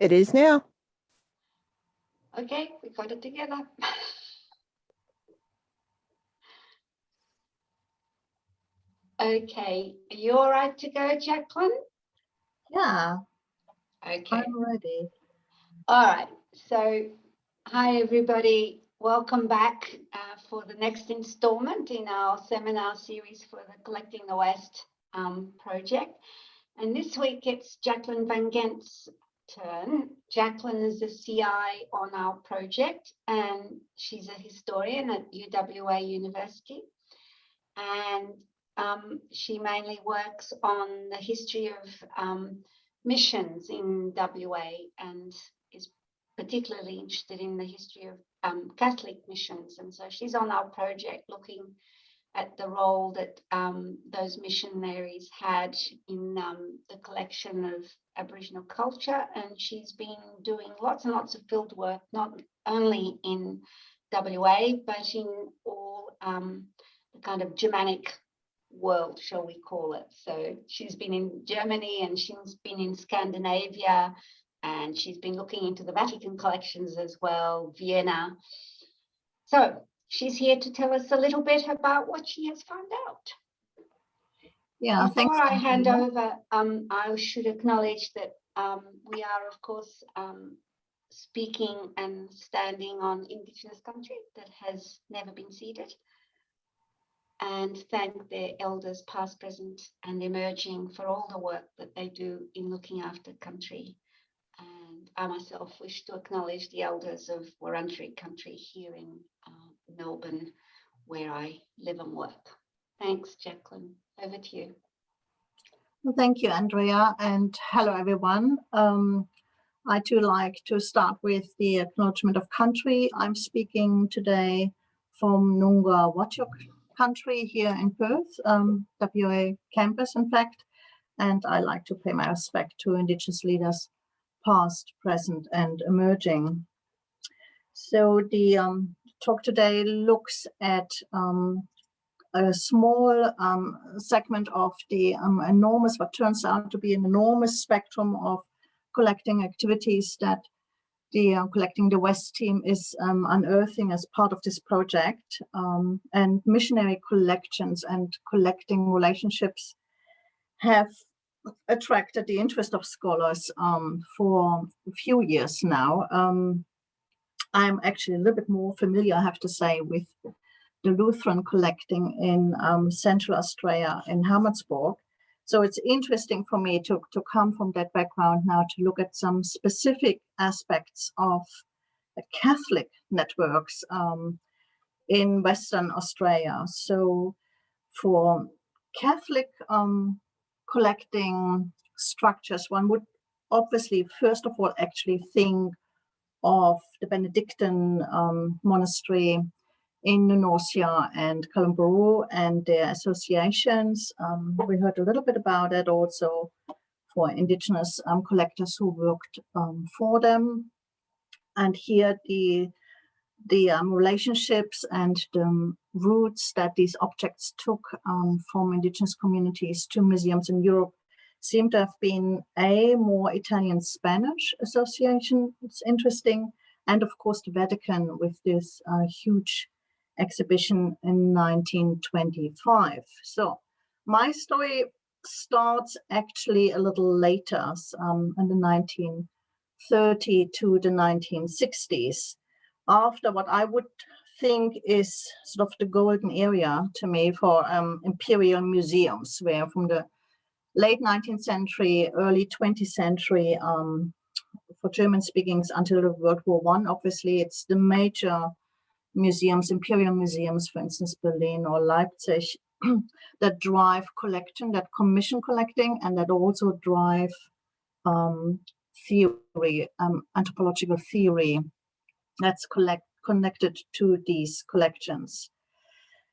It is now. Okay, we got it together. Okay, are you all right to go, Jacqueline? Yeah, Okay. I'm ready. All right. So, hi everybody. Welcome back for the next installment in our seminar series for the Collecting the West project. And this week it's Jacqueline Van Gent's turn. Jacqueline is the CI on our project, and she's a historian at UWA University. And she mainly works on the history of missions in WA, and is particularly interested in the history of Catholic missions. And so she's on our project looking at the role that those missionaries had in the collection of Aboriginal culture. And she's been doing lots and lots of field work, not only in WA, but in all the kind of Germanic world, shall we call it. So she's been in Germany, and she's been in Scandinavia, and she's been looking into the Vatican collections as well, Vienna. So she's here to tell us a little bit about what she has found out. Yeah, Before thanks. I hand over, I should acknowledge that we are, of course, speaking and standing on Indigenous country that has never been ceded, and thank their elders past, present and emerging for all the work that they do in looking after country. And I myself wish to acknowledge the elders of Wurundjeri country here in Melbourne, where I live and work. Thanks, Jacqueline. Over to you. Well, thank you, Andrea, and hello, everyone. I too like to start with the acknowledgement of country. I'm speaking today from Noongar Whadjuk country here in Perth, WA campus, in fact, and I like to pay my respect to Indigenous leaders, past, present, and emerging. So the talk today looks at a small segment of the enormous, what turns out to be an enormous spectrum of collecting activities that the Collecting the West team is unearthing as part of this project. And missionary collections and collecting relationships have attracted the interest of scholars for a few years now. I'm actually a little bit more familiar, I have to say, with the Lutheran collecting in Central Australia, in Helmetsburg. So it's interesting for me to come from that background now to look at some specific aspects of the Catholic networks in Western Australia. So for Catholic collecting structures, one would obviously, first of all, actually think of the Benedictine monastery in Nunosia and Kalumburu and their associations. We heard a little bit about it also for Indigenous collectors who worked for them. And here the relationships and the routes that these objects took from Indigenous communities to museums in Europe seem to have been a more Italian-Spanish association. It's interesting. And of course, the Vatican with this huge exhibition in 1925. So my story starts actually a little later, in the 1930s to the 1960s, after what I would think is sort of the golden era to me for imperial museums, where from the late 19th century, early 20th century, for German speakings until World War I, obviously it's the major museums, imperial museums, for instance, Berlin or Leipzig, that drive collection, that commission collecting, and that also drive theory, anthropological theory that's connected to these collections.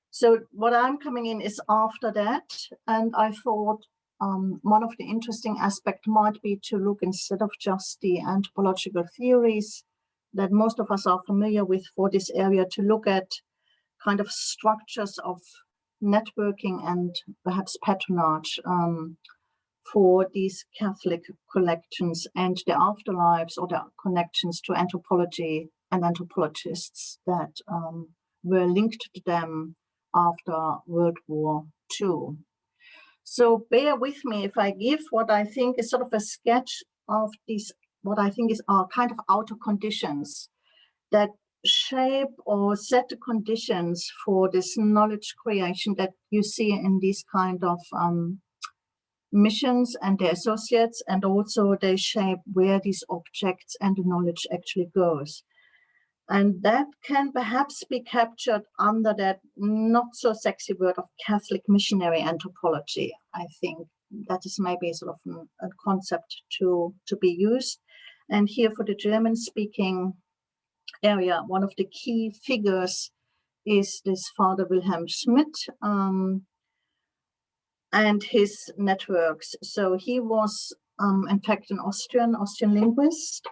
So what I'm coming in is after that, and I thought one of the interesting aspects might be to look, instead of just the anthropological theories that most of us are familiar with for this area, to look at kind of structures of networking and perhaps patronage for these Catholic collections and their afterlives or their connections to anthropology and anthropologists that were linked to them after World War II. So bear with me if I give what I think is sort of a sketch of these, what I think is our kind of outer conditions that shape or set the conditions for this knowledge creation that you see in these kind of missions and their associates, and also they shape where these objects and the knowledge actually goes. And that can perhaps be captured under that not so sexy word of Catholic missionary anthropology. I think that is maybe sort of a concept to be used. And here for the German speaking area, one of the key figures is this Father Wilhelm Schmidt and his networks. So he was in fact an Austrian linguist.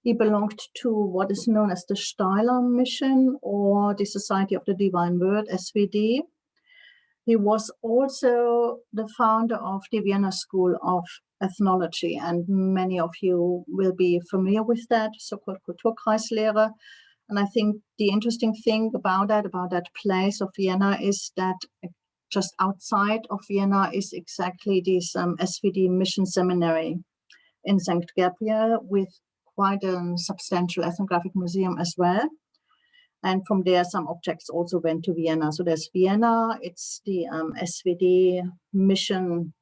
He belonged to what is known as the Steiler Mission or the Society of the Divine Word, SVD. He was also the founder of the Vienna School of Ethnology, and many of you will be familiar with that, so-called Kulturkreislehre. And I think the interesting thing about that place of Vienna is that just outside of Vienna is exactly this SVD Mission Seminary in St. Gabriel with quite a substantial ethnographic museum as well. And from there, some objects also went to Vienna. So there's Vienna, it's the SVD mission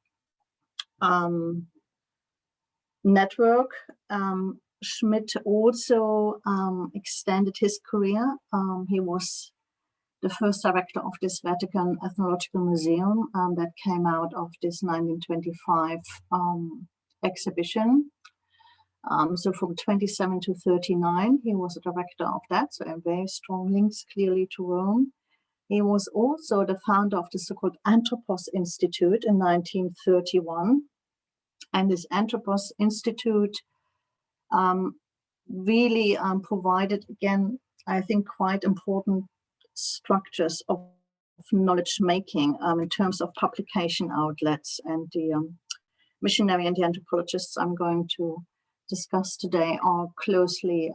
network. Schmidt also extended his career. He was the first director of this Vatican Ethnological Museum that came out of this 1925 exhibition. So from 27 to 39, he was a director of that, so very strong links clearly to Rome. He was also the founder of the so-called Anthropos Institute in 1931. And this Anthropos Institute really provided, again, I think quite important structures of knowledge making in terms of publication outlets. And the missionary and the anthropologists I'm going to discuss today are closely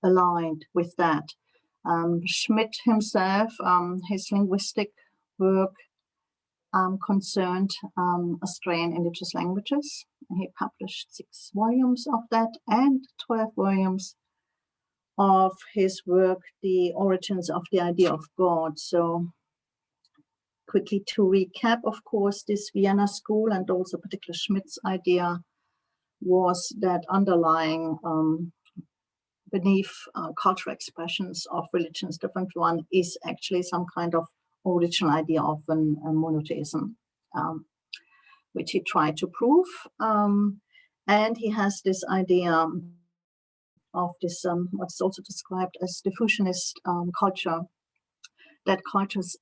aligned with that. Schmidt himself, his linguistic work concerned Australian indigenous languages. He published 6 volumes of that and 12 volumes of his work, The Origins of the Idea of God. So quickly to recap, of course, this Vienna school and also particularly Schmidt's idea was that underlying beneath cultural expressions of religions, different one is actually some kind of original idea of a monotheism, which he tried to prove. And he has this idea of this, what's also described as diffusionist culture, that cultures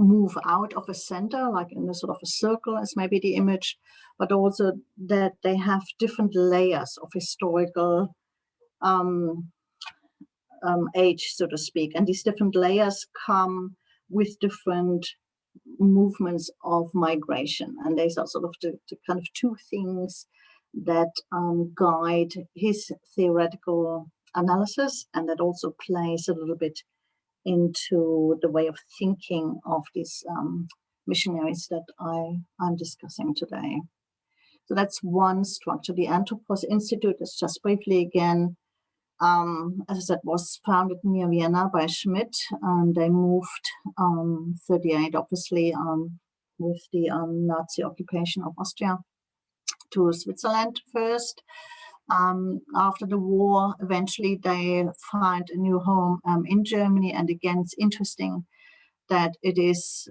move out of a center, like in a sort of a circle as maybe the image, but also that they have different layers of historical age, so to speak. And these different layers come with different movements of migration. And these are sort of the kind of 2 things that guide his theoretical analysis, and that also plays a little bit into the way of thinking of these missionaries that I'm discussing today. So that's one structure. The Anthropos Institute is, just briefly again, as I said, was founded near Vienna by Schmidt. They moved 38, obviously, with the Nazi occupation of Austria, to Switzerland first. After the war, eventually they find a new home in Germany. And again, it's interesting that it is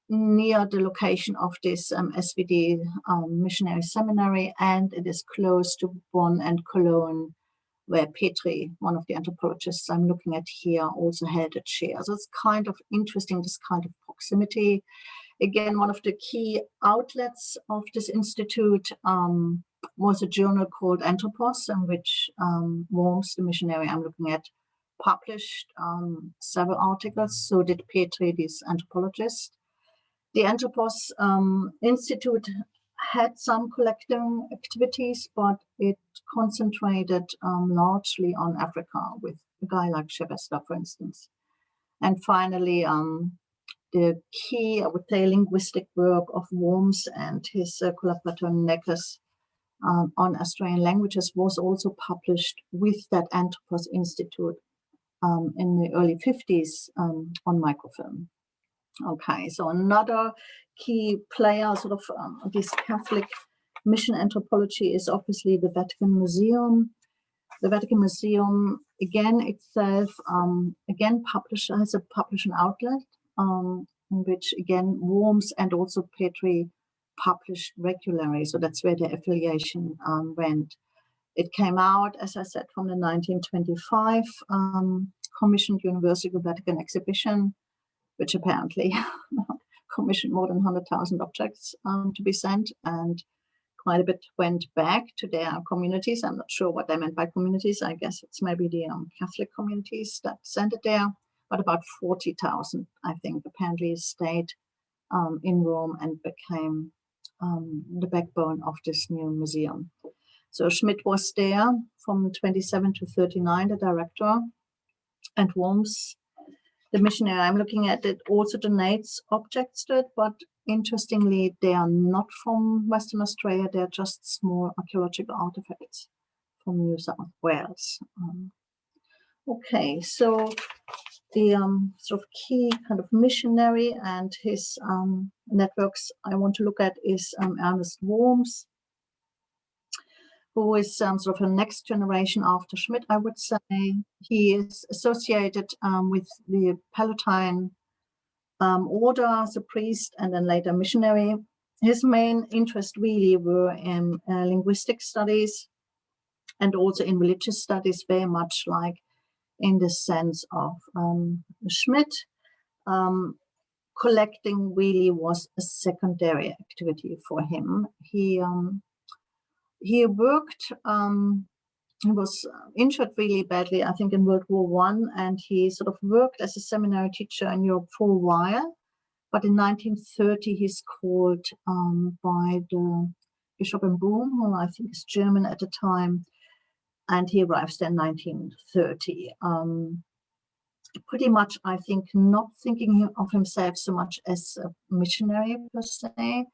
near the location of this SVD missionary seminary, and it is close to Bonn and Cologne, where Petri, one of the anthropologists I'm looking at here, also held a chair. So it's kind of interesting, this kind of proximity. Again, one of the key outlets of this institute was a journal called Anthropos, in which Worms, the missionary I'm looking at, published several articles. So did Petri, this anthropologist. The Anthropos Institute had some collecting activities, but it concentrated largely on Africa with a guy like Sylvester, for instance. And finally, the key, I would say, linguistic work of Worms and his collaborator Neckes on Australian languages was also published with that Anthropos Institute in the early 50s on microfilm. Okay, so another key player, sort of this Catholic mission anthropology, is obviously the Vatican Museum. The Vatican Museum, again, itself, has a publishing outlet in which, again, Worms and also Petri published regularly. So that's where the affiliation went. It came out, as I said, from the 1925 commissioned University of Vatican exhibition, which apparently commissioned more than 100,000 objects to be sent, and quite a bit went back to their communities. I'm not sure what they meant by communities. I guess it's maybe the Catholic communities that sent it there, but about 40,000, I think, apparently stayed in Rome and became the backbone of this new museum. So Schmidt was there from 27 to 39, the director, and Worms, the missionary I'm looking at, it also donates objects to it, but interestingly, they are not from Western Australia. They're just small archaeological artifacts from New South Wales. Okay, so the sort of key kind of missionary and his networks I want to look at is Ernest Worms, who is sort of a next generation after Schmidt, I would say. He is associated with the Palatine order as a priest and then later missionary. His main interest really were in linguistic studies and also in religious studies, very much like in the sense of Schmidt. Collecting really was a secondary activity for him. He worked, he was injured really badly, I think, in World War I, and he sort of worked as a seminary teacher in Europe for a while. But in 1930, he's called by the Bishop in Boom, who I think is German at the time, and he arrives there in 1930. Pretty much, I think, not thinking of himself so much as a missionary per se,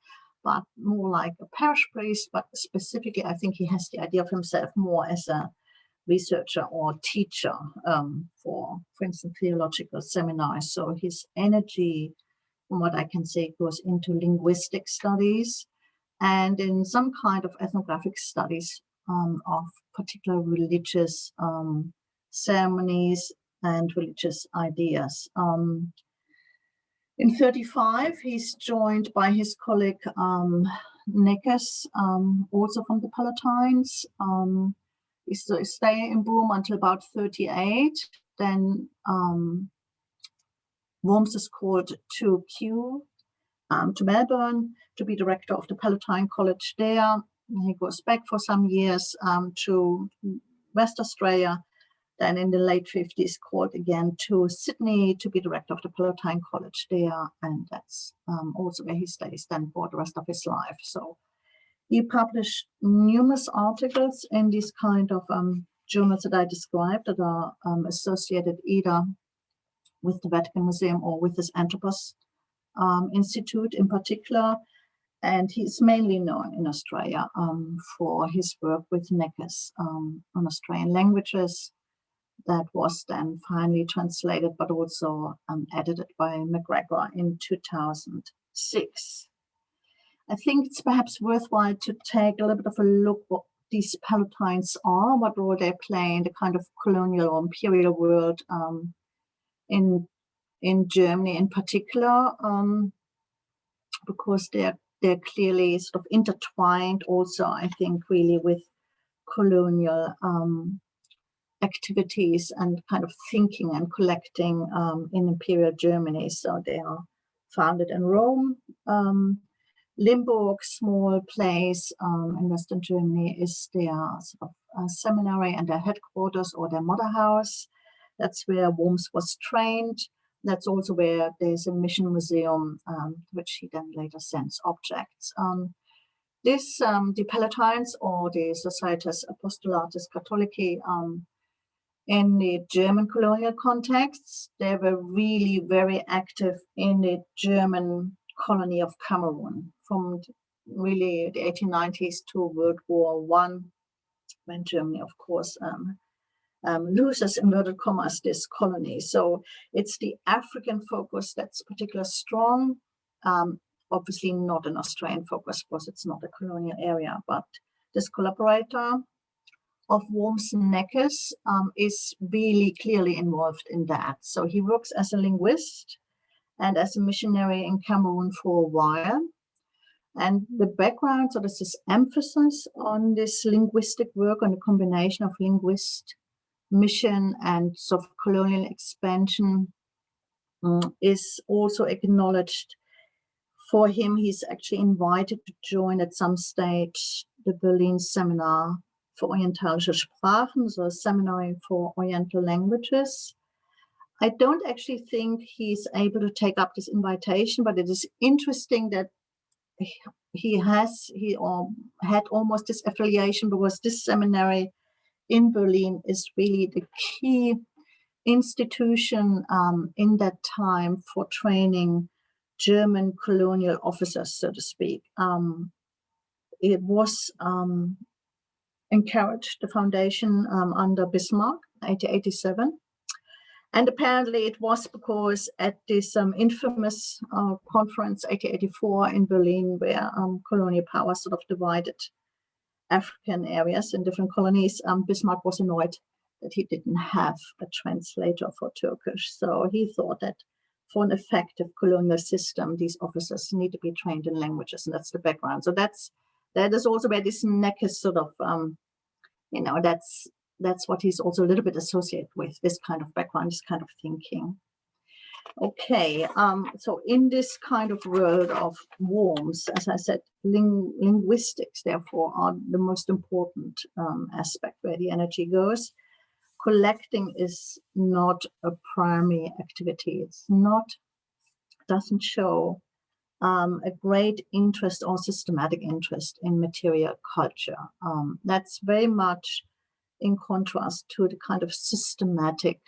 but more like a parish priest. But specifically, I think he has the idea of himself more as a researcher or teacher for instance, theological seminars. So his energy, from what I can say, goes into linguistic studies and in some kind of ethnographic studies of particular religious ceremonies and religious ideas. In 1935, he's joined by his colleague Neckes, also from the Palatines. He stayed in Broome until about 1938. Then Worms is called to Kew, to Melbourne, to be director of the Palatine College there. He goes back for some years to West Australia. Then in the late 1950s, called again to Sydney to be director of the Palatine College there. And that's also where he stays then for the rest of his life. So he published numerous articles in these kind of journals that I described that are associated either with the Vatican Museum or with this Anthropos Institute in particular. And he's mainly known in Australia for his work with Neckes on Australian languages. That was then finally translated, but also edited by McGregor in 2006. I think it's perhaps worthwhile to take a little bit of a look what these Palatines are, what role they play in the kind of colonial or imperial world in Germany in particular, because they're clearly sort of intertwined also, I think, really with colonial activities and kind of thinking and collecting in Imperial Germany. So they are founded in Rome. Limburg, small place in Western Germany, is their sort of seminary and their headquarters or their mother house. That's where Worms was trained. That's also where there's a mission museum, which he then later sends objects. The Palatines, or the Societas Apostolatis Catholici, in the German colonial contexts, they were really very active in the German colony of Cameroon from really the 1890s to World War I, when Germany, of course, loses, inverted commas, this colony. So it's the African focus that's particularly strong. Obviously not an Australian focus because it's not a colonial area, but this collaborator of Worms Neckes is really clearly involved in that. So he works as a linguist and as a missionary in Cameroon for a while. And the background, so there's this emphasis on this linguistic work, on the combination of linguist, mission, and sort of colonial expansion is also acknowledged. For him, he's actually invited to join at some stage the Berlin Seminar for Orientalische Sprachen, so a seminary for Oriental languages. I don't actually think he's able to take up this invitation, but it is interesting that he had almost this affiliation, because this seminary in Berlin is really the key institution in that time for training German colonial officers, so to speak. It was encouraged, the foundation under Bismarck, 1887. And apparently it was because at this infamous conference, 1884 in Berlin, where colonial powers sort of divided African areas in different colonies, Bismarck was annoyed that he didn't have a translator for Turkish. So he thought that for an effective colonial system, these officers need to be trained in languages, and that's the background. So that is also where this Neckes sort of, that's what he's also a little bit associated with, this kind of background, this kind of thinking. Okay, so in this kind of world of Worms, as I said, linguistics, therefore, are the most important aspect where the energy goes. Collecting is not a primary activity. Doesn't show a great interest or systematic interest in material culture. That's very much in contrast to the kind of systematic,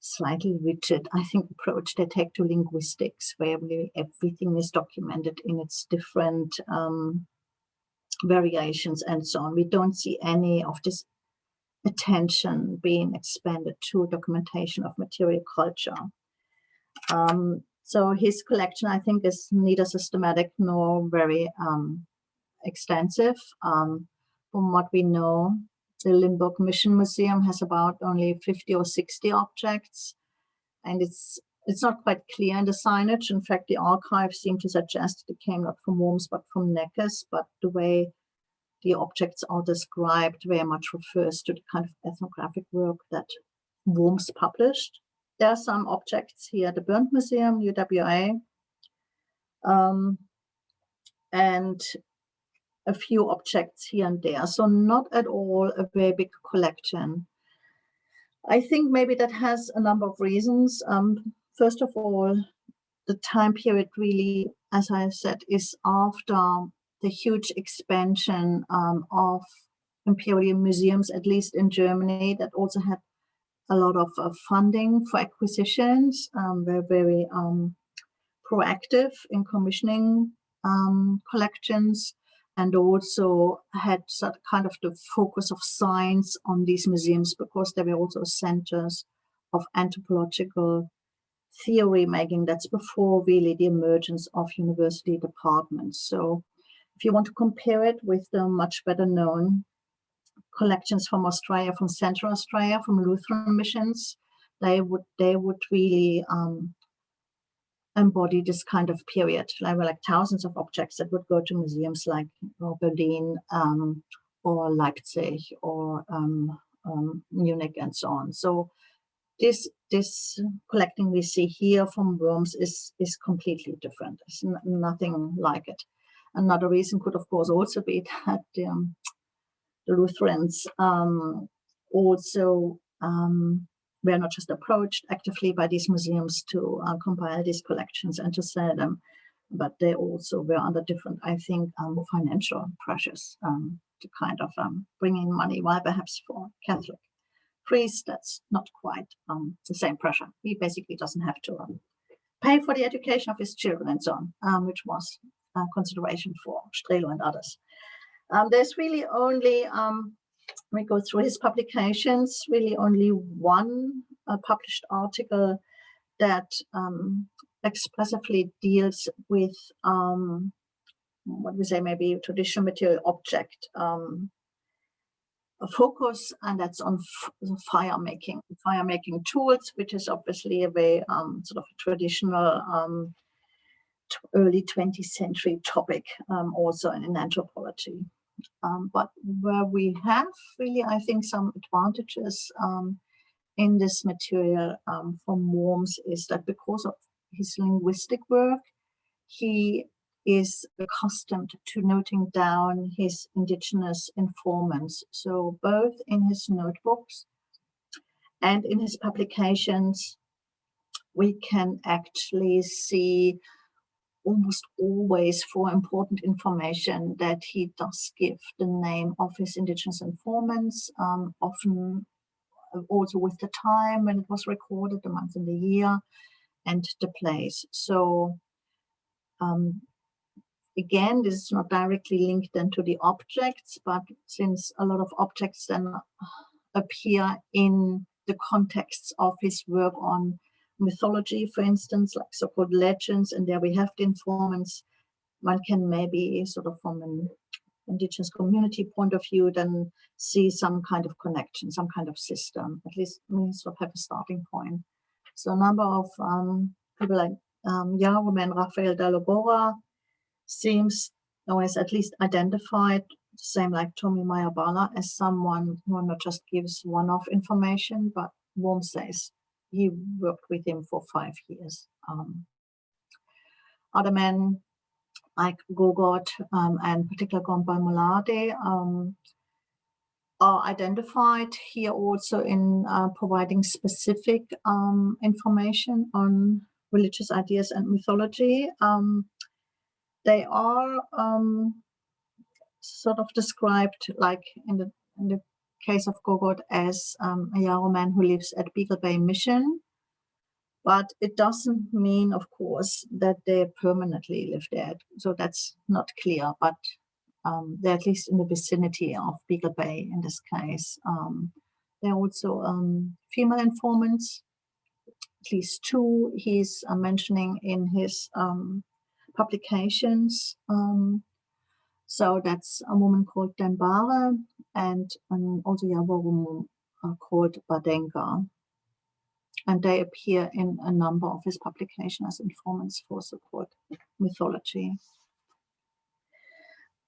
slightly rigid, I think, approach they take to linguistics, where really everything is documented in its different variations and so on. We don't see any of this attention being expanded to documentation of material culture. So his collection, I think, is neither systematic nor very extensive. From what we know, the Limburg Mission Museum has about only 50 or 60 objects, and it's not quite clear in the signage. In fact, the archives seem to suggest it came not from Worms but from Neckes, but the way the objects are described very much refers to the kind of ethnographic work that Worms published. There are some objects here at the Berndt Museum, UWA, and a few objects here and there. So not at all a very big collection. I think maybe that has a number of reasons. First of all, the time period really, as I said, is after the huge expansion of imperial museums, at least in Germany, that also had a lot of funding for acquisitions. They're very proactive in commissioning collections, and also had sort of kind of the focus of science on these museums, because they were also centers of anthropological theory making. That's before really the emergence of university departments. So if you want to compare it with the much better known collections from Australia, from Central Australia, from Lutheran missions, they would really embody this kind of period. There were like thousands of objects that would go to museums like Berlin or Leipzig or Munich and so on. So this collecting we see here from Worms is completely different. It's nothing like it. Another reason could, of course, also be that the Lutherans also were not just approached actively by these museums to compile these collections and to sell them, but they also were under different, I think, financial pressures to kind of bring in money, while perhaps for Catholic priest, that's not quite the same pressure. He basically doesn't have to pay for the education of his children and so on, which was a consideration for Strelo and others. There's really only, we go through his publications, really only one published article that expressively deals with what we say maybe traditional material object focus, and that's on fire making tools, which is obviously a very sort of traditional early 20th century topic, also in anthropology. But where we have really, I think, some advantages in this material from Worms is that because of his linguistic work, he is accustomed to noting down his indigenous informants. So both in his notebooks and in his publications, we can actually see almost always for important information that he does give the name of his indigenous informants, often also with the time when it was recorded, the month and the year, and the place. So again, this is not directly linked then to the objects, but since a lot of objects then appear in the contexts of his work on mythology, for instance, like so-called legends, and there we have the informants, one can maybe sort of from an indigenous community point of view then see some kind of connection, some kind of system, at least we sort of have a starting point. So a number of people like Yaruman Rafael de Logora seems, or is at least identified, same like Tommy Mayabala, as someone who not just gives one-off information, but Worms says he worked with him for 5 years. Other men like Gogot and particularly Gombal Molade are identified here also in providing specific information on religious ideas and mythology. They are sort of described, like in the case of Gogot, as a Yaro man who lives at Beagle Bay Mission. But it doesn't mean, of course, that they permanently live there. So that's not clear, but they're at least in the vicinity of Beagle Bay in this case. There are also female informants, at least 2 he's mentioning in his publications. So that's a woman called Dembare and also a woman called Badenga. And they appear in a number of his publications as informants for support mythology.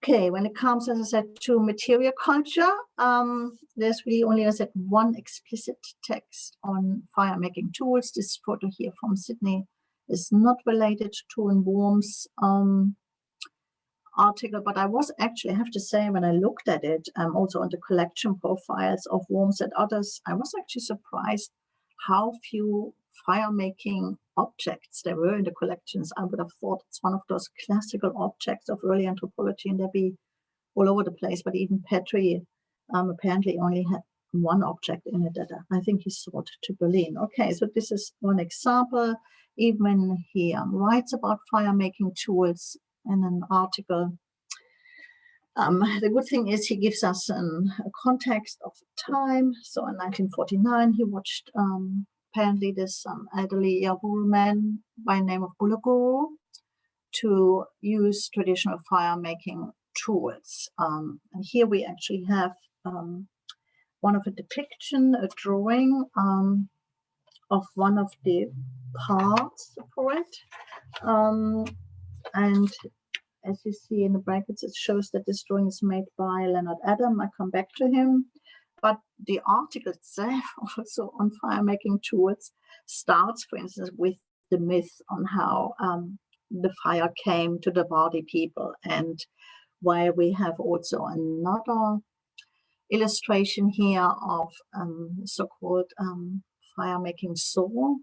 Okay, when it comes, as I said, to material culture, there's really only, as I said, one explicit text on fire-making tools. This photo here from Sydney is not related to a Worms article, but I was actually, I have to say, when I looked at it, also on the collection profiles of Worms and others, I was actually surprised how few fire-making objects there were in the collections. I would have thought it's one of those classical objects of early anthropology, and they'd be all over the place. But even Petrie apparently only had one object in it that I think he sold to Berlin. Okay, so this is one example. Even when he writes about fire-making tools in an article, the good thing is he gives us a context of time. So in 1949, he watched apparently this elderly Yaburu man by the name of Bulaguro to use traditional fire-making tools. And here we actually have one of a depiction, a drawing of one of the parts for it. And as you see in the brackets, it shows that this drawing is made by Leonard Adam. I come back to him. But the article itself, also on fire-making tools, starts, for instance, with the myth on how the fire came to the Bardi people, and why we have also another illustration here of so-called fire-making saw.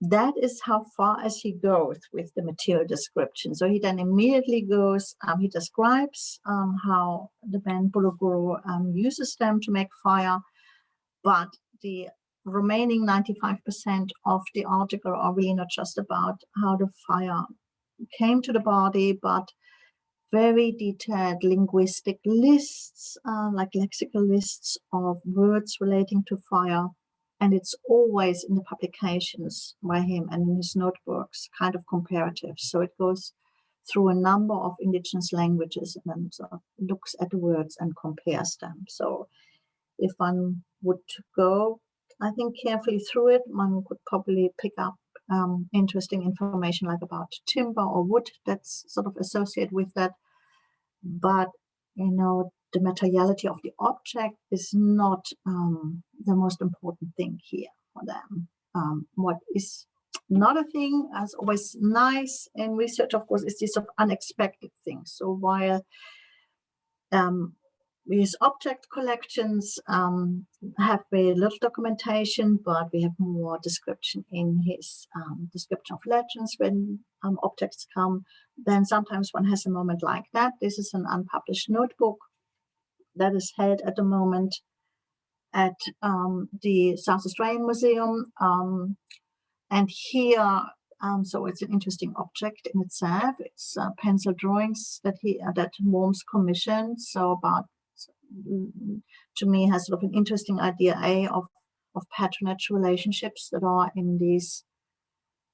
That is how far as he goes with the material description. So he then immediately goes, he describes how the band Bulaguro uses them to make fire, but the remaining 95% of the article are really not just about how the fire came to the body, but very detailed linguistic lists, like lexical lists of words relating to fire. And it's always in the publications by him and in his notebooks, kind of comparative. So it goes through a number of indigenous languages and looks at the words and compares them. So if one would go, I think, carefully through it, one could probably pick up interesting information like about timber or wood that's sort of associated with that. But, you know, the materiality of the object is not the most important thing here for them. What is not a thing, as always nice in research, of course, is these sort of unexpected things. So while these object collections have very little documentation, but we have more description in his description of legends when objects come. Then sometimes one has a moment like that. This is an unpublished notebook that is held at the moment at the South Australian Museum. And here, so it's an interesting object in itself. It's pencil drawings that that Worms commissioned. So about, to me, has sort of an interesting idea of patronage relationships that are in these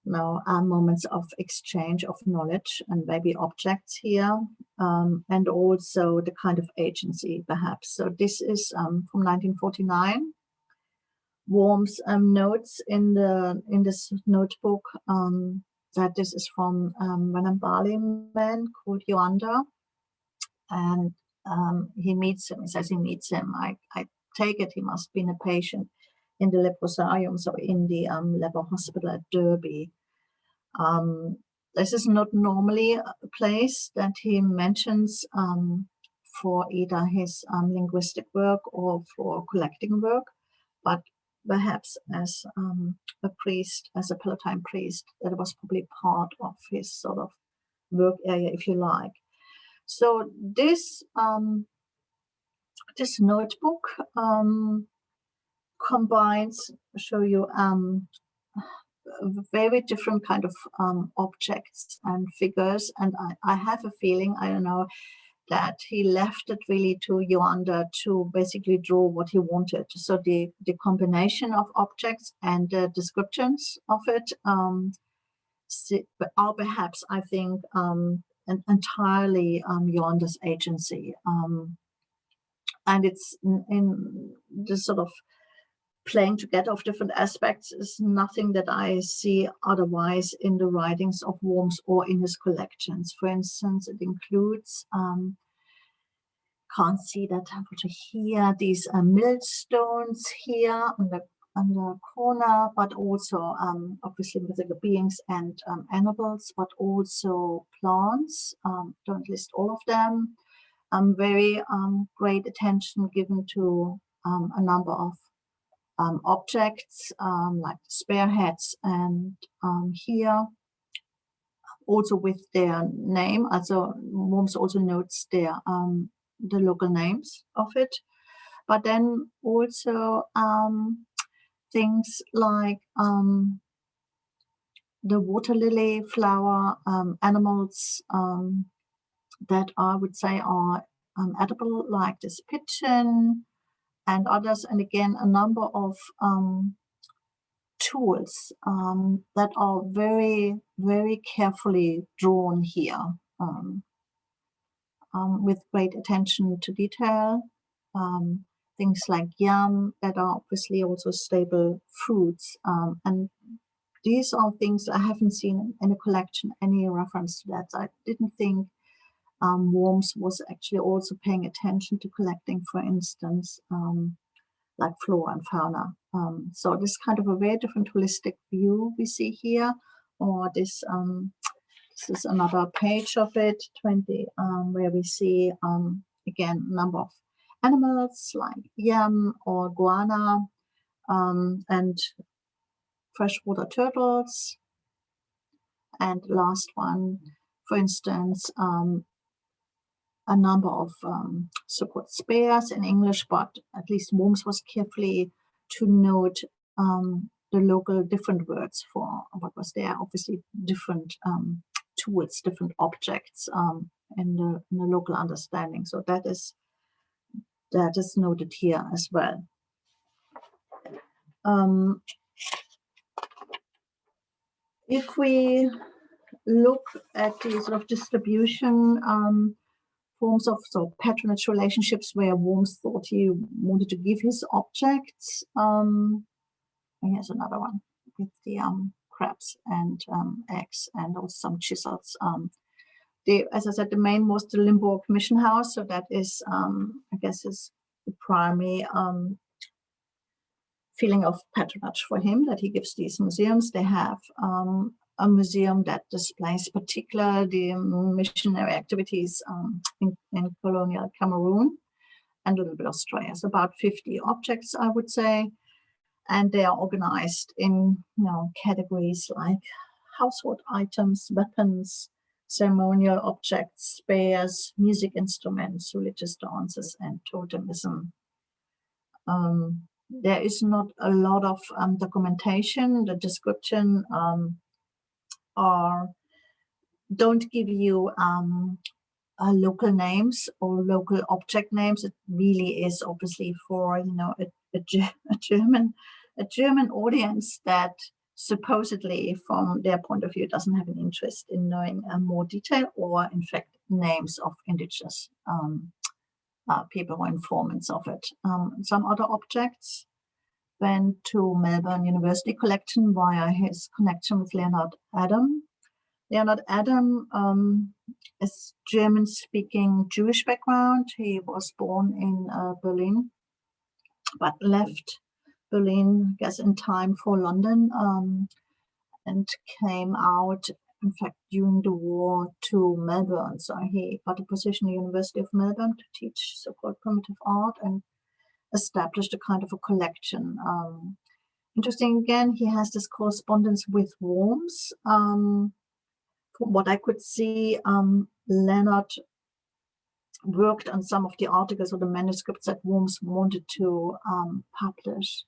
moments of exchange of knowledge and maybe objects here, and also the kind of agency perhaps. So this is from 1949. Worms notes in this notebook that this is from an Mbali man called Yoanda, and he meets him. He says he meets him. I take it he must have been a patient in the leprosarium, so in the leper hospital at Derby. This is not normally a place that he mentions for either his linguistic work or for collecting work, but perhaps as a priest, as a Palatine priest, that was probably part of his sort of work area, if you like. So this this notebook combines, show you very different kind of objects and figures, and I have a feeling, I don't know, that he left it really to Yoanda to basically draw what he wanted. So the combination of objects and the descriptions of it are perhaps, I think, entirely Yoanda's agency, and it's in this sort of playing together of different aspects is nothing that I see otherwise in the writings of Worms or in his collections. For instance, it includes, can't see that here, these millstones here on the corner, but also obviously mythical beings and animals, but also plants. Don't list all of them. Very great attention given to a number of objects like spearheads, and here also with their name. Also, Worms also notes their the local names of it, but then also things like the water lily flower, animals that I would say are edible, like this pigeon and others, and again a number of tools that are very, very carefully drawn here, with great attention to detail. Things like yam that are obviously also staple fruits, and these are things I haven't seen in a collection any reference to that. So I didn't think Worms was actually also paying attention to collecting, for instance, like flora and fauna. So this kind of a very different holistic view we see here, or this is another page of it, 20, where we see again a number of animals like yam or guana, and freshwater turtles. And last one, for instance, a number of so-called spares in English, but at least Worms was carefully to note the local different words for what was there. Obviously, different tools, different objects in the local understanding. So that is noted here as well. If we look at the sort of distribution forms of patronage relationships where Worms thought he wanted to give his objects, here's another one with the crabs and eggs and also some chisels. As I said, the main was the Limburg Mission House, so that is, I guess, is the primary feeling of patronage for him, that he gives these museums. They have a museum that displays particularly the missionary activities in colonial Cameroon and a little bit Australia. So about 50 objects, I would say, and they are organized in categories like household items, weapons, ceremonial objects, spares, music instruments, religious dances, and totemism. There is not a lot of documentation. The description don't give you local names or local object names. It really is obviously for a German audience that supposedly, from their point of view, doesn't have an interest in knowing more detail or, in fact, names of indigenous people or informants of it. Some other objects went to Melbourne University collection via his connection with Leonard Adam. Leonard Adam is German-speaking Jewish background. He was born in Berlin, but left Berlin, I guess, in time for London, and came out, in fact, during the war to Melbourne. So he got a position at the University of Melbourne to teach so-called primitive art and established a kind of a collection. Interesting, again, he has this correspondence with Worms. From what I could see, Leonard worked on some of the articles or the manuscripts that Worms wanted to publish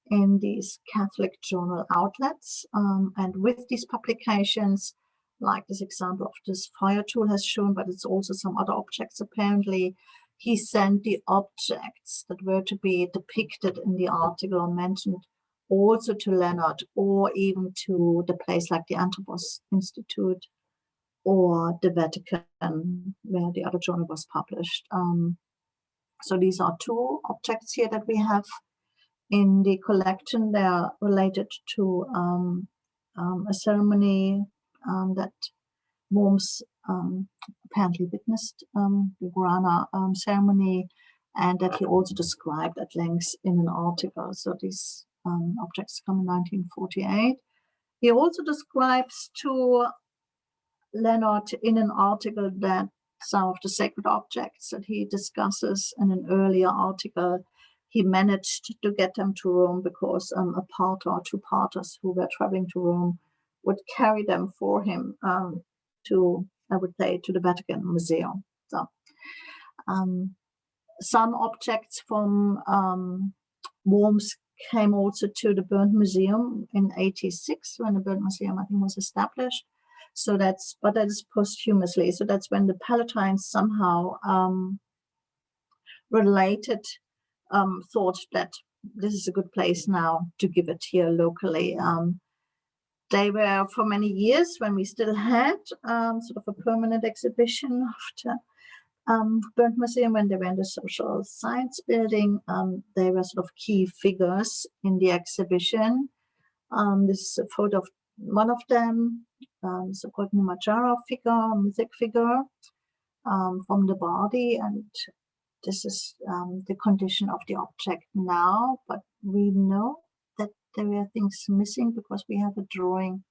in these Catholic journal outlets. And with these publications, like this example of this fire tool has shown, but it's also some other objects, apparently, he sent the objects that were to be depicted in the article or mentioned also to Leonard, or even to the place like the Anthropos Institute or the Vatican, where the other journal was published. So these are two objects here that we have in the collection. They are related to a ceremony that Worms apparently witnessed, the Guarana ceremony, and that he also described at length in an article. So these objects come in 1948. He also describes to Leonard in an article that some of the sacred objects that he discusses in an earlier article, he managed to get them to Rome because a parter or two parters who were traveling to Rome would carry them for him to, I would say, to the Vatican Museum. So some objects from Worms came also to the Burnt Museum in '86 when the Burnt Museum, I think, was established. So that is posthumously. So that's when the Palatines somehow related, thought that this is a good place now to give it here locally. They were for many years, when we still had sort of a permanent exhibition after Burnt Museum, when they were in the Social Science Building, they were sort of key figures in the exhibition. This is a photo of one of them, so-called Nimajara figure, mythic figure from the body, and this is the condition of the object now, but we know that there were things missing because we have a drawing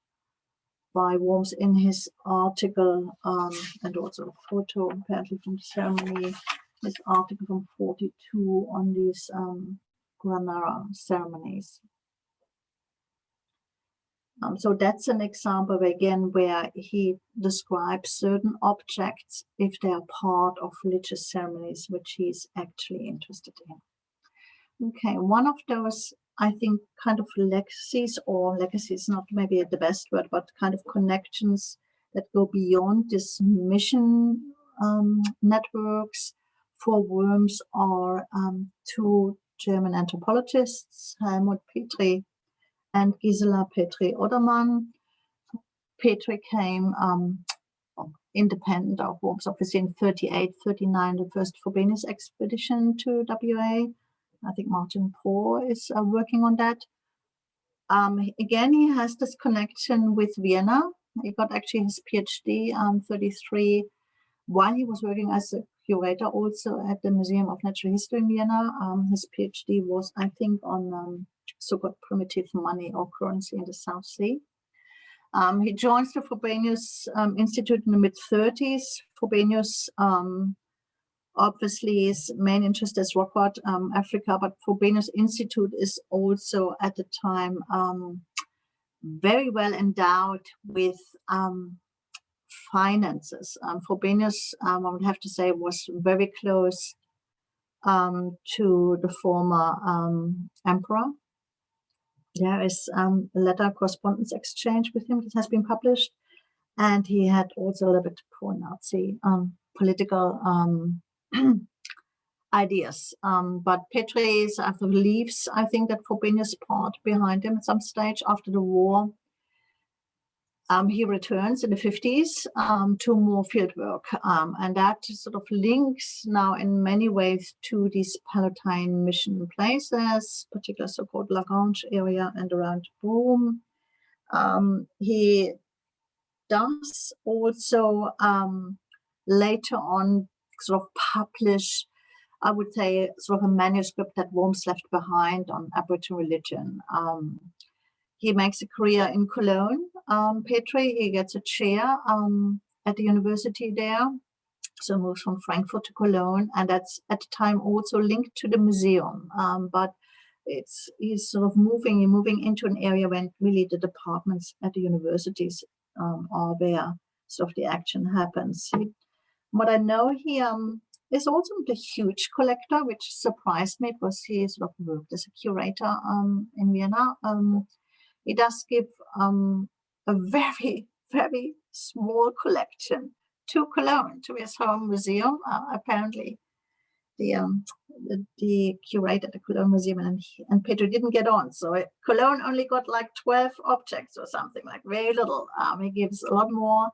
by Worms in his article, and also a photo apparently from the ceremony, his article from '42 on these Granara ceremonies. So that's an example again where he describes certain objects if they are part of religious ceremonies which he's actually interested in. Okay, one of those, I think, kind of legacies, or legacies not maybe the best word, but kind of connections that go beyond this mission networks for worms are two German anthropologists, Helmut Petri and Gisela Petri-Odermann. Petri came independent of worms, obviously in 38, 39, the first Frobenius expedition to WA. I think Martin Pohr is working on that. Again, he has this connection with Vienna. He got actually his PhD 33 while he was working as a curator also at the Museum of Natural History in Vienna. His PhD was, I think, on so-called primitive money or currency in the South Sea. He joins the Frobenius Institute in the mid-30s. Frobenius, obviously, his main interest is rock art, Africa, but Frobenius Institute is also at the time very well endowed with finances. Frobenius, I would have to say, was very close to the former emperor. There is a letter correspondence exchange with him that has been published, and he had also a little bit pro-Nazi political ideas. But Petri believes, I think, that Frobenius part behind him at some stage after the war. He returns in the 50s to more field work, and that sort of links now in many ways to these Palatine mission places, particularly so-called Lagrange area and around Broome. He does also later on sort of publish, I would say, sort of a manuscript that Worms left behind on Aboriginal religion. He makes a career in Cologne. Petri, he gets a chair at the university there, so moves from Frankfurt to Cologne, and that's at the time also linked to the museum. But he's sort of moving into an area when really the departments at the universities are where sort of the action happens. What I know, he is also a huge collector, which surprised me because he sort of worked as a curator in Vienna. He does give a very, very small collection to Cologne, to his home museum. Apparently, the curator at the Cologne Museum and Petri didn't get on. So Cologne only got like 12 objects or something, like very little. He gives a lot more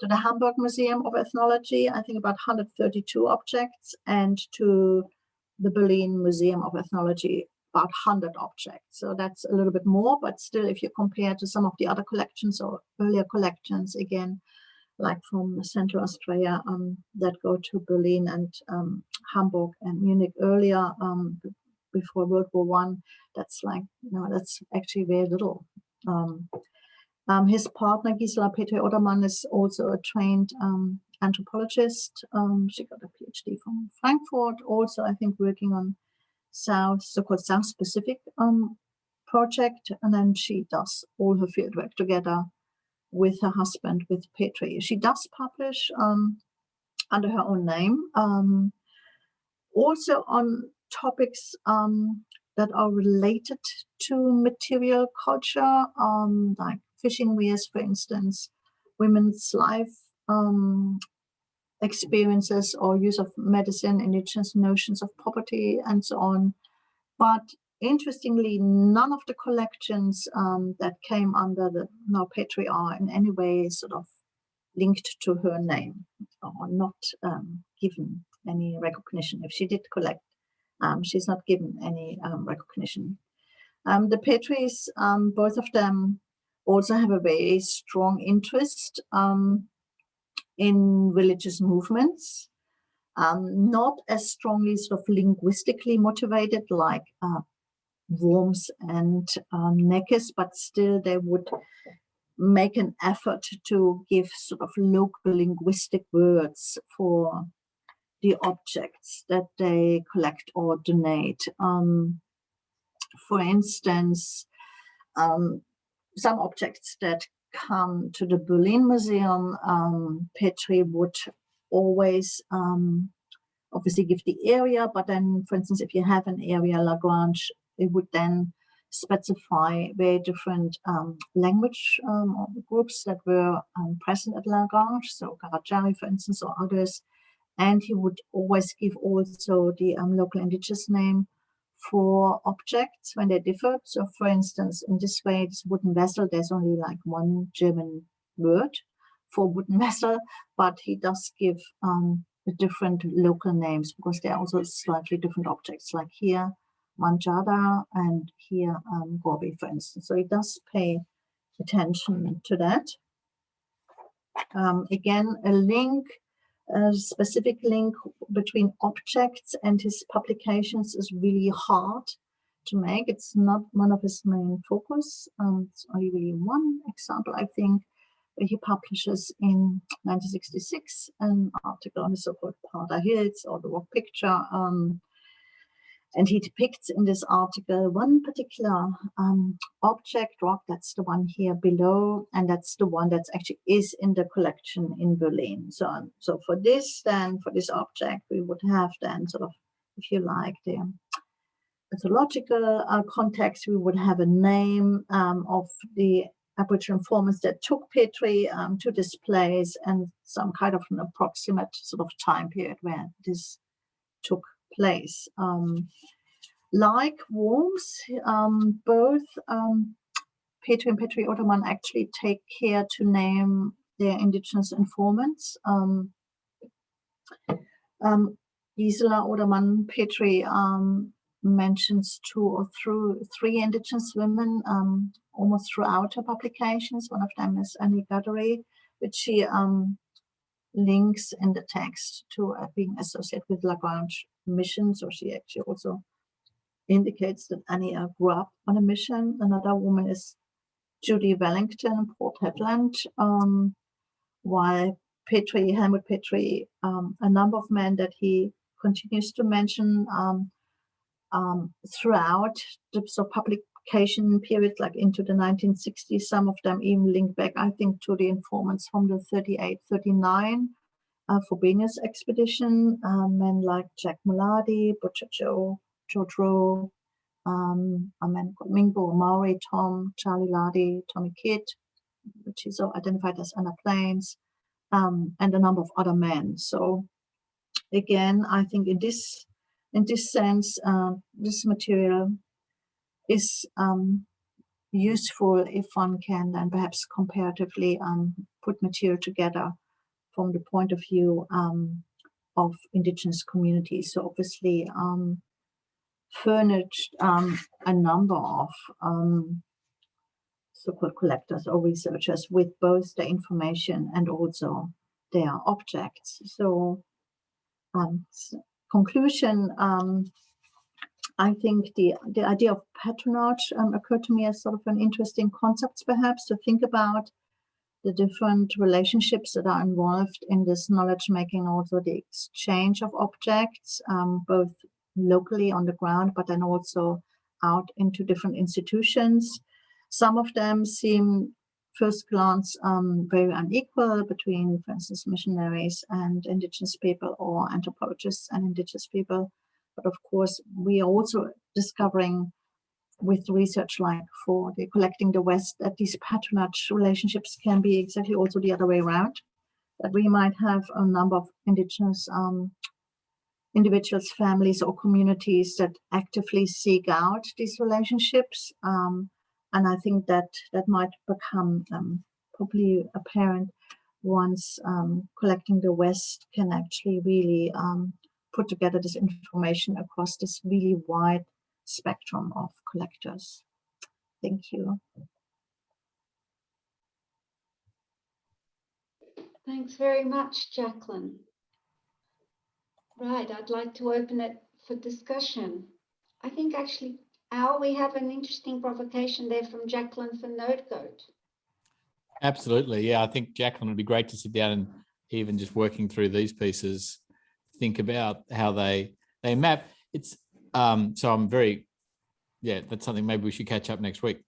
to the Hamburg Museum of Ethnology, I think about 132 objects, and to the Berlin Museum of Ethnology, about 100 objects. So that's a little bit more, but still, if you compare to some of the other collections or earlier collections, again, like from Central Australia, that go to Berlin and Hamburg and Munich earlier, before World War I, that's like, that's actually very little. His partner, Gisela Petri-Odermann, is also a trained anthropologist. She got a PhD from Frankfurt, also, I think, working on so-called South Pacific project, and then she does all her fieldwork together with her husband, with Petri. She does publish under her own name, also on topics that are related to material culture, like fishing weirs, for instance, women's life experiences or use of medicine, indigenous notions of property, and so on. But interestingly, none of the collections that came under the Petri are in any way sort of linked to her name or not given any recognition. If she did collect, she's not given any recognition. The Petris, both of them also have a very strong interest in religious movements, not as strongly sort of linguistically motivated like Worms and Neckes, but still they would make an effort to give sort of local linguistic words for the objects that they collect or donate. For instance, some objects that come to the Berlin Museum, Petri would always obviously give the area, but then, for instance, if you have an area Lagrange, it would then specify very different language groups that were present at Lagrange, so Karajari, for instance, or others. And he would always give also the local indigenous name for objects when they differed. So, for instance, in this way, this wooden vessel, there's only like one German word for wooden vessel, but he does give the different local names because they're also slightly different objects, like here Manjada and here Gobi, for instance. So he does pay attention to that. Again, a specific link between objects and his publications is really hard to make. It's not one of his main focus. It's only really one example, I think, where he publishes in 1966 an article on the so-called Parda Hills or the rock picture. And he depicts in this article one particular object, rock, that's the one here below, and that's the one that actually is in the collection in Berlin. So for this object, we would have then sort of, if you like, the mythological context. We would have a name of the Aboriginal informants that took Petri to this place and some kind of an approximate sort of time period where this took place. Like Worms, both Petri and Petri Oderman actually take care to name their indigenous informants. Gisela Oderman Petri mentions 2 or 3 indigenous women almost throughout her publications. One of them is Annie Gaddery, which she links in the text to being associated with Lagrange mission. So she actually also indicates that Annie grew up on a mission. Another woman is Judy Wellington, Port Hedland, while Petri, Helmut Petri, a number of men that he continues to mention throughout the sort of publication period, like into the 1960s. Some of them even link back, I think, to the informants from the 38-39 Frobenius expedition. Men like Jack Muladi, Butcher Joe, Joe, a man called Mingo, Maori, Tom, Charlie Lardy, Tommy Kidd, which is identified as Anna Plains, and a number of other men. So again, I think in this sense, this material is useful if one can then perhaps comparatively put material together from the point of view of indigenous communities. So obviously furnished a number of so-called collectors or researchers with both the information and also their objects. So conclusion, I think the idea of patronage occurred to me as sort of an interesting concept, perhaps, to think about the different relationships that are involved in this knowledge making, also the exchange of objects, both locally on the ground, but then also out into different institutions. Some of them seem, first glance, very unequal between, for instance, missionaries and indigenous people, or anthropologists and indigenous people. But of course, we are also discovering with research like for the Collecting the West that these patronage relationships can be exactly also the other way around, that we might have a number of indigenous individuals, families, or communities that actively seek out these relationships. And I think that might become probably apparent once Collecting the West can actually really put together this information across this really wide spectrum of collectors. Thank you. Thanks very much, Jacqueline. Right, I'd like to open it for discussion. I think actually, Al, we have an interesting provocation there from Jacqueline for NodeGoat. Absolutely, yeah. I think Jacqueline would be great to sit down and even just working through these pieces, think about how they map. It's so I'm very yeah, that's something maybe we should catch up next week.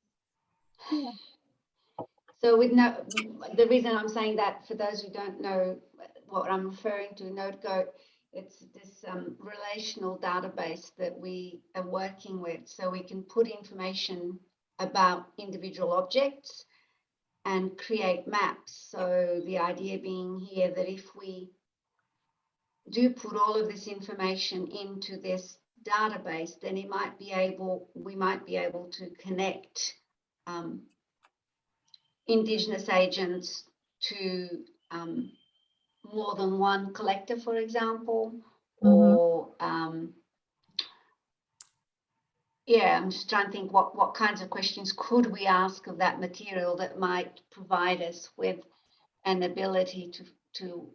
So the reason I'm saying that, for those who don't know what I'm referring to, NodeGoat, it's this relational database that we are working with, so we can put information about individual objects and create maps. So the idea being here that if we do put all of this information into this database, then we might be able to connect Indigenous agents to more than one collector, for example, or yeah, I'm just trying to think what kinds of questions could we ask of that material that might provide us with an ability to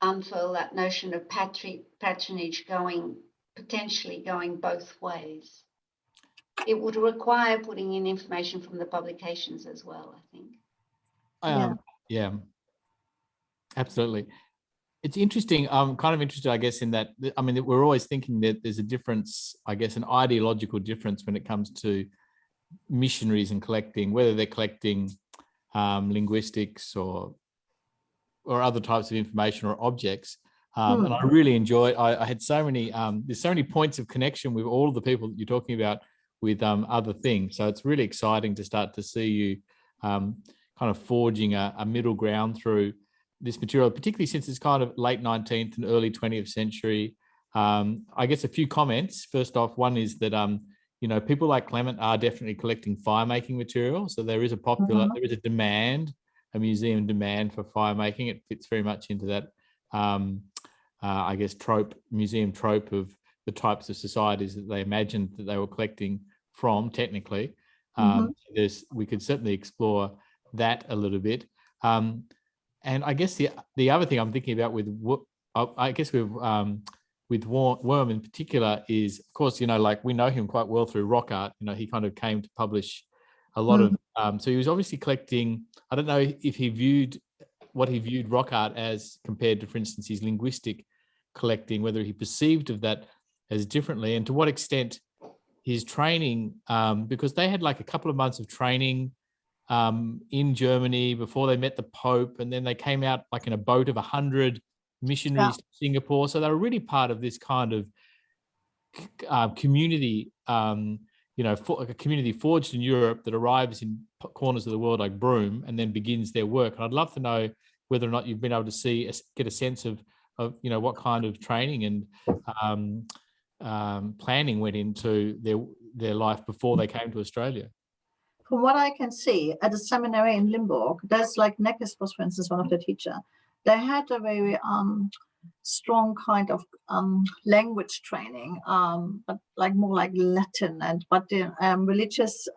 unfurl that notion of patronage potentially going both ways. It would require putting in information from the publications as well, I think. Yeah, absolutely. It's interesting. I'm kind of interested, I guess, in that. I mean, we're always thinking that there's a difference, I guess, an ideological difference when it comes to missionaries and collecting, whether they're collecting linguistics or other types of information or objects. And I really enjoyed. I had so many. There's so many points of connection with all of the people that you're talking about with other things. So it's really exciting to start to see you kind of forging a middle ground through this material, particularly since it's kind of late 19th and early 20th century. I guess a few comments. First off, one is that people like Clement are definitely collecting fire making material. So there is there is a demand, a museum demand for fire making. It fits very much into that, I guess, museum trope of the types of societies that they imagined that they were collecting from. Technically, we could certainly explore that a little bit. And I guess the other thing I'm thinking about with Worm in particular is, of course, like we know him quite well through rock art. He kind of came to publish a lot of, so he was obviously collecting. I don't know if he viewed rock art as compared to, for instance, his linguistic collecting, whether he perceived of that as differently, and to what extent his training, because they had like a couple of months of training in Germany before they met the Pope, and then they came out like in a boat of 100 missionaries to Singapore. So they were really part of this kind of community, a community forged in Europe that arrives in corners of the world like Broome and then begins their work. And I'd love to know whether or not you've been able to get a sense of what kind of training and planning went into their life before they came to Australia. From what I can see at a seminary in Limburg, there's like Neckes was, for instance, one of the teachers. They had a very strong kind of language training, but more like Latin, but the religious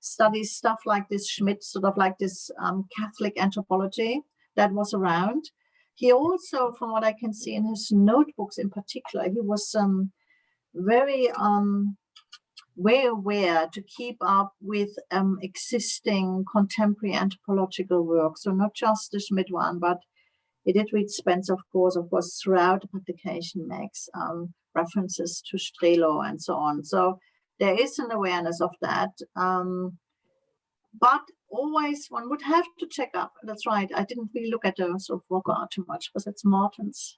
studies, stuff like this Schmidt, sort of like this Catholic anthropology that was around. He also, from what I can see in his notebooks in particular, he was very aware to keep up with existing contemporary anthropological work. So not just the Schmidt one, but he did read Spencer, of course, throughout the publication makes references to Strelo and so on. So there is an awareness of that. But always one would have to check up. That's right. I didn't really look at the sort of rock art too much because it's Martin's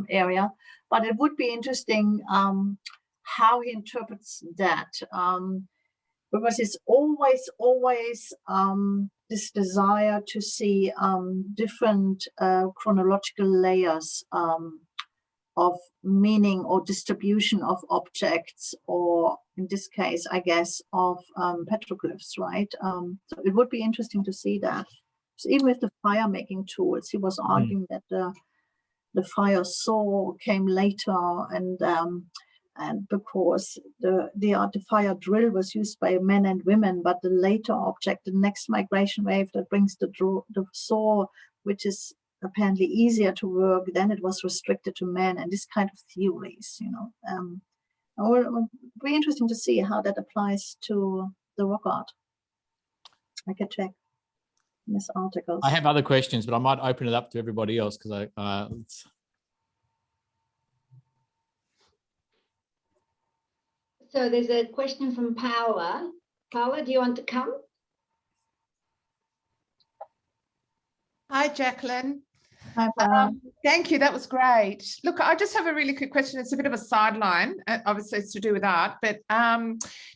area. But it would be interesting how he interprets that, because it's always this desire to see different chronological layers of meaning or distribution of objects, or in this case, I guess, of petroglyphs, right? So it would be interesting to see that. So even with the fire making tools, he was arguing that the fire saw came later, and because the fire drill was used by men and women, but the later object, the next migration wave that brings the saw, which is apparently easier to work, then it was restricted to men, and this kind of theories, it would be interesting to see how that applies to the rock art. I can check in this article. I have other questions, but I might open it up to everybody else because So there's a question from Paula. Paula, do you want to come? Hi, Jacqueline. Hi, Paula. Thank you. That was great. Look, I just have a really quick question. It's a bit of a sideline. Obviously, it's to do with art. But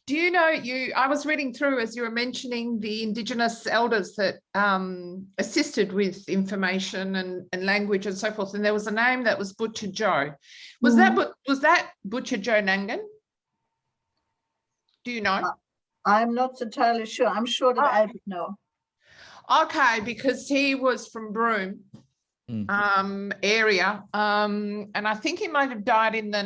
do you know, I was reading through as you were mentioning the Indigenous elders that assisted with information and language and so forth. And there was a name that was Butcher Joe. Was that Butcher Joe Nangan? Do you know? I'm not entirely sure. I'm sure that I would know. Okay, because he was from Broome area, and I think he might have died in the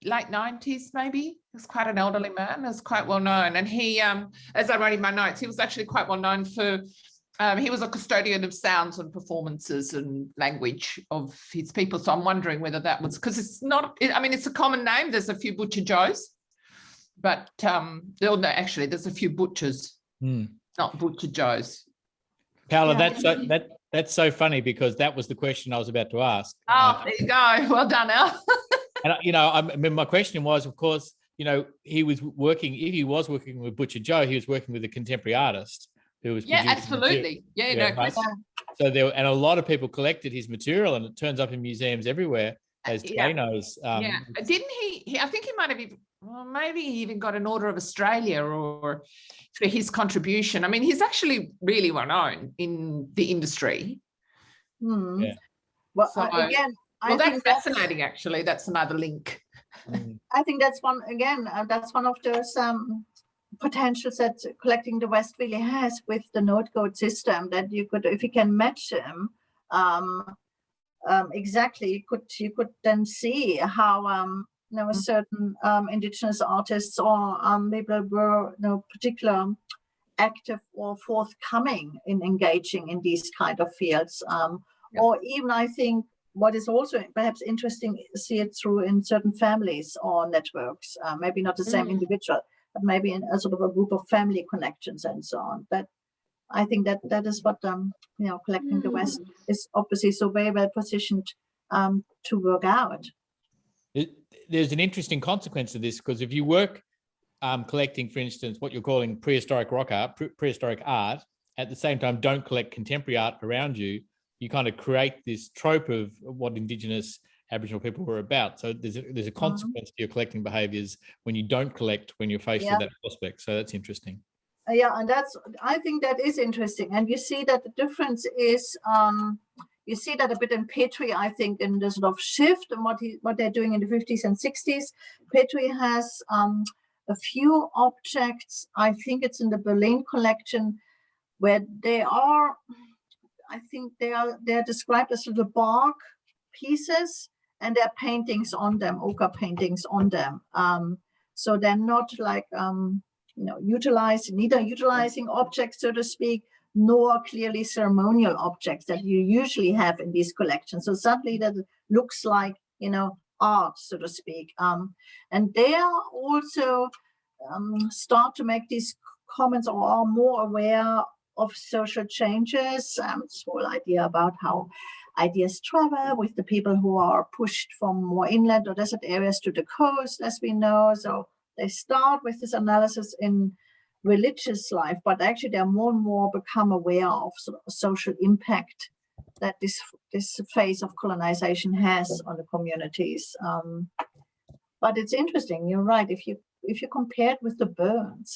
late 90s, maybe. He was quite an elderly man. He was quite well known, and he, as I wrote in my notes, he was actually quite well known for. He was a custodian of sounds and performances and language of his people. So I'm wondering whether that was because it's not. I mean, it's a common name. There's a few Butcher Joes, but actually, there's a few butchers, not Butcher Joes. Paula, Yeah. that's so funny because that was the question I was about to ask. Oh, there you go. Well done, Al. And I mean, my question was, of course, he was working. If he was working with Butcher Joe, he was working with a contemporary artist who was producing absolutely. material. Yeah, no right? question. So and a lot of people collected his material, and it turns up in museums everywhere, as Kay knows. Didn't he? I think he might have even. Well, maybe he even got an Order of Australia or for his contribution. I mean, he's actually really well known in the industry. Yeah. Well, So, again, well, that's fascinating. Actually, that's another link. I think that's one again. That's one of those potentials that Collecting the West really has with the node code system. That you could, if you can match them exactly, you could then see how certain Indigenous artists or people were particular active or forthcoming in engaging in these kind of fields. Or even I think what is also perhaps interesting, see it through in certain families or networks, maybe not the same individual, but maybe in a sort of a group of family connections and so on. But I think that is what Collecting the West is obviously so very well positioned to work out. There's an interesting consequence of this because if you work collecting, for instance, what you're calling prehistoric rock art, prehistoric art, at the same time don't collect contemporary art around you, you kind of create this trope of what Indigenous Aboriginal people were about. So there's a consequence to your collecting behaviours when you don't collect when you're faced with that prospect. So that's interesting. Yeah, and I think that is interesting. And you see that the difference is, you see that a bit in Petrie, I think, in the sort of shift and what they're doing in the 50s and 60s. Petrie has a few objects, I think it's in the Berlin collection, where they are, I think they're described as little bark pieces, and there are paintings on them, ochre paintings on them. So they're not like neither utilizing objects, so to speak, nor clearly ceremonial objects that you usually have in these collections. So suddenly that looks like art, so to speak. And they are also start to make these comments or are more aware of social changes. This whole idea about how ideas travel with the people who are pushed from more inland or desert areas to the coast, as we know. So they start with this analysis in religious life, but actually they're more and more become aware of sort of social impact that this phase of colonization has on the communities. But it's interesting, you're right, if you compare it with the Burns,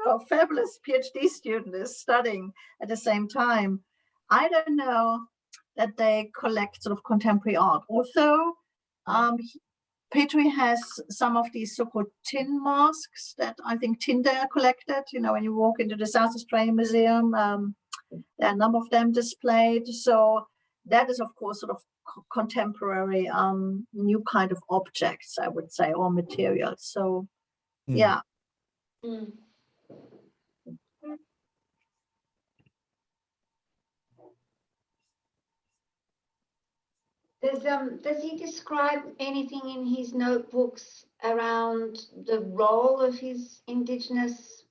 a fabulous PhD student is studying at the same time. I don't know that they collect sort of contemporary art, although Petrie has some of these so-called tin masks that I think Tyndale collected. When you walk into the South Australian Museum, there are a number of them displayed. So that is, of course, sort of contemporary, new kind of objects, I would say, or materials. So, yeah. Does he describe anything in his notebooks around the role of his Indigenous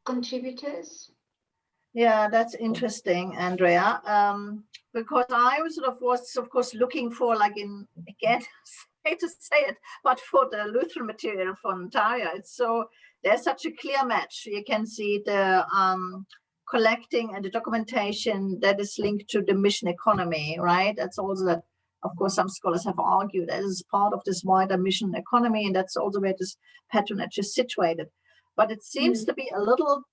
contributors? Yeah, that's interesting, Andrea, because I was of course looking for, like, in again hate to say it, but for the Lutheran material from Tarja, it's so, there's such a clear match. You can see the collecting and the documentation that is linked to the mission economy, right? That's also that, of course, some scholars have argued that is part of this wider mission economy, and that's also where this patronage is situated. But it seems to be a little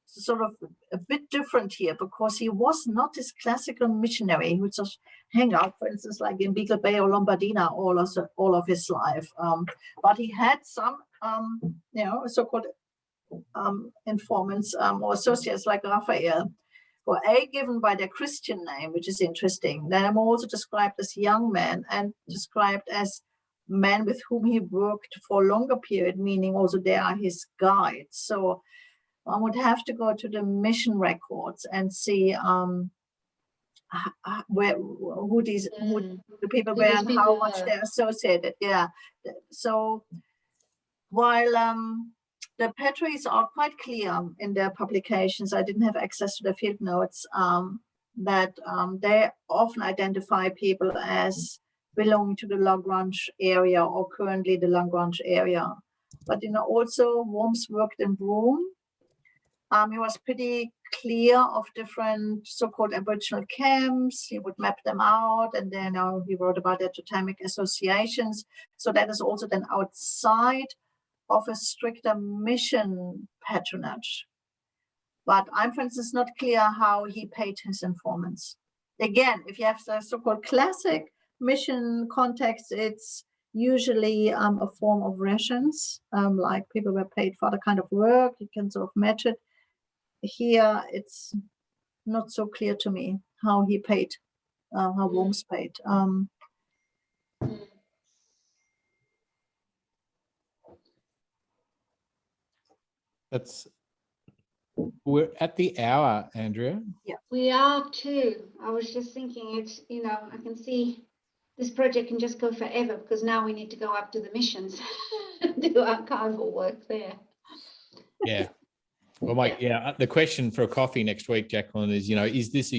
sort of a bit different here, because he was not this classical missionary who would just hang out, for instance, like in Beagle Bay or Lombardina all of his life. But he had some, you know, so-called informants or associates like Raphael, who are given by their Christian name, which is interesting. Then I'm also described as young men and described as men with whom he worked for a longer period, meaning also they are his guides. So one would have to go to the mission records and see who the people were and how much they're associated. Yeah. So while the Petries are quite clear in their publications, I didn't have access to the field notes, that they often identify people as belonging to the Lagrange area or currently the Lagrange area. But you know, also Worms worked in Broome. He was pretty clear of different so-called Aboriginal camps. He would map them out, and then he wrote about their totemic associations. So that is also then outside of a stricter mission patronage. But I'm, for instance, not clear how he paid his informants. Again, if you have the so-called classic mission context, it's usually a form of rations, like people were paid for the kind of work, you can sort of match it. Here, it's not so clear to me how he paid, how Worms paid. We're at the hour, Andrea. We are too. I was just thinking, it's, you know, I can see this project can just go forever, because now we need to go up to the missions and do archival work there. Yeah. Well, Mike, yeah, the question for a coffee next week, Jacqueline, is, you know, is this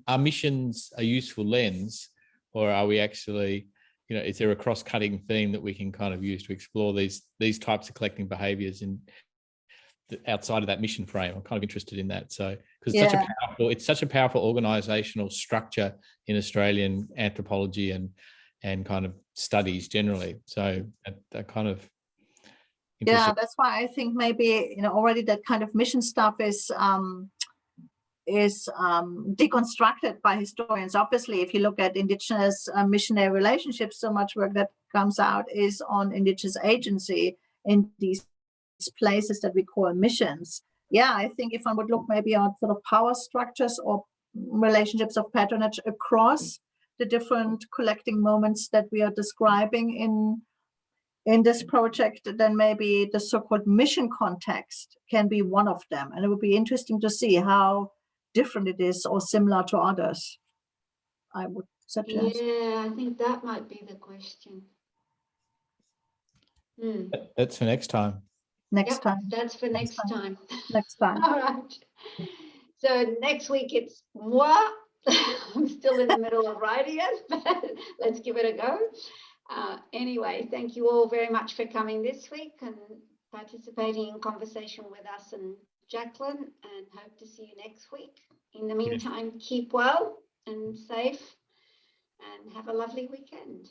are missions a useful lens, or are we actually, you know, is there a cross-cutting theme that we can kind of use to explore these types of collecting behaviors in outside of that mission frame? I'm kind of interested in that. So, because it's such a powerful organizational structure in Australian anthropology and kind of studies generally. So that kind of yeah, that's why I think maybe, you know, already that kind of mission stuff is deconstructed by historians. Obviously, if you look at indigenous missionary relationships, so much work that comes out is on indigenous agency in these places that we call missions. Yeah, I think if one would look maybe at sort of power structures or relationships of patronage across the different collecting moments that we are describing in this project, then maybe the so-called mission context can be one of them. And it would be interesting to see how different it is or similar to others, I would suggest. Yeah, I think that might be the question. That's for next time. Next time. That's for next time. Next time. All right. So next week it's moi. I'm still in the middle of writing it, but let's give it a go. Anyway, thank you all very much for coming this week and participating in conversation with us and Jacqueline, and hope to see you next week. In the meantime, keep well and safe and have a lovely weekend.